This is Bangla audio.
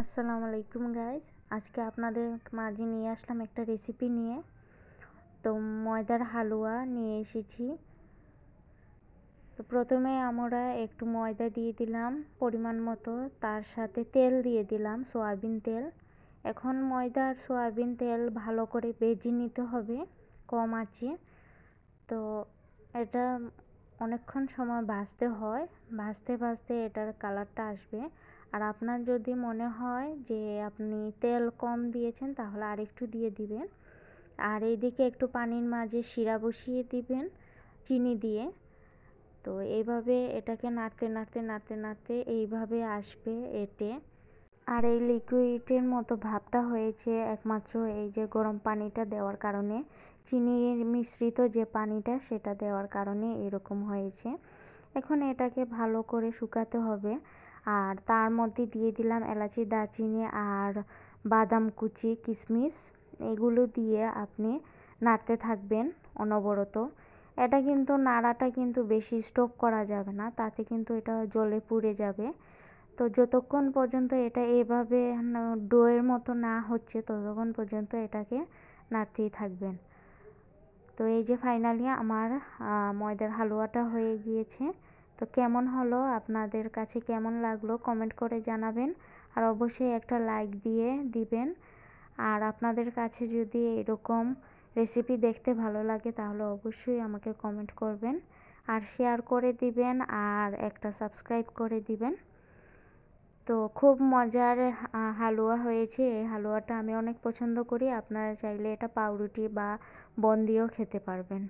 আসসালামু আলাইকুম গাইস, আজকে আপনাদের মাঝে নিয়ে আসলাম একটা রেসিপি নিয়ে। তো ময়দার হালুয়া নিয়ে এসেছি। তো প্রথমে আমরা একটু ময়দা দিয়ে দিলাম পরিমাণ মতো, তার সাথে তেল দিয়ে দিলাম, সয়াবিন তেল। এখন ময়দা আর সয়াবিন তেল ভালো করে ভেজে নিতে হবে কম আঁচে। তো এটা অনেকক্ষণ সময় ভাজতে হয়, ভাজতে ভাজতে এটার কালারটা আসবে। আর আপনার যদি মনে হয় যে আপনি তেল কম দিয়েছেন তাহলে আরেকটু দিয়ে দিবেন। আর এইদিকে একটু পানির মাঝে শিরা বসিয়ে দিবেন চিনি দিয়ে। তো এইভাবে এটাকে নাড়তে নাড়তে নাড়তে নাড়তে এইভাবে আসবে এটে। আর এই লিকুইডের মতো ভাবটা হয়েছে একমাত্র এই যে গরম পানিটা দেওয়ার কারণে, চিনির মিশ্রিত যে পানিটা সেটা দেওয়ার কারণে এরকম হয়েছে। এখন এটাকে ভালো করে শুকাতে হবে। আর তার মধ্যে দিয়ে দিলাম এলাচি, দারচিনি আর বাদাম কুচি, কিশমিশ। এগুলো দিয়ে আপনি নাড়তে থাকবেন অনবরত। এটা কিন্তু নাড়াটা কিন্তু বেশি স্টপ করা যাবে না, তাতে কিন্তু এটা জ্বলে পুড়ে যাবে। তো যতক্ষণ পর্যন্ত এটা এভাবে ডোয়ের মতো না হচ্ছে ততক্ষণ পর্যন্ত এটাকে নাড়তেই থাকবেন। তো এই যে ফাইনালি আমার ময়দার হালুয়াটা হয়ে গিয়েছে। তো কেমন হলো, আপনাদের কাছে কেমন লাগলো কমেন্ট করে জানাবেন। আর অবশ্যই একটা লাইক দিয়ে দিবেন। আর আপনাদের কাছে যদি এরকম রেসিপি দেখতে ভালো লাগে তাহলে অবশ্যই আমাকে কমেন্ট করবেন আর শেয়ার করে দিবেন আর একটা সাবস্ক্রাইব করে দিবেন। তো খুব মজার হালুয়া হয়েছে। এই হালুয়াটা আমি অনেক পছন্দ করি। আপনারা চাইলে এটা পাউরুটি বা বন দিয়েও খেতে পারবেন।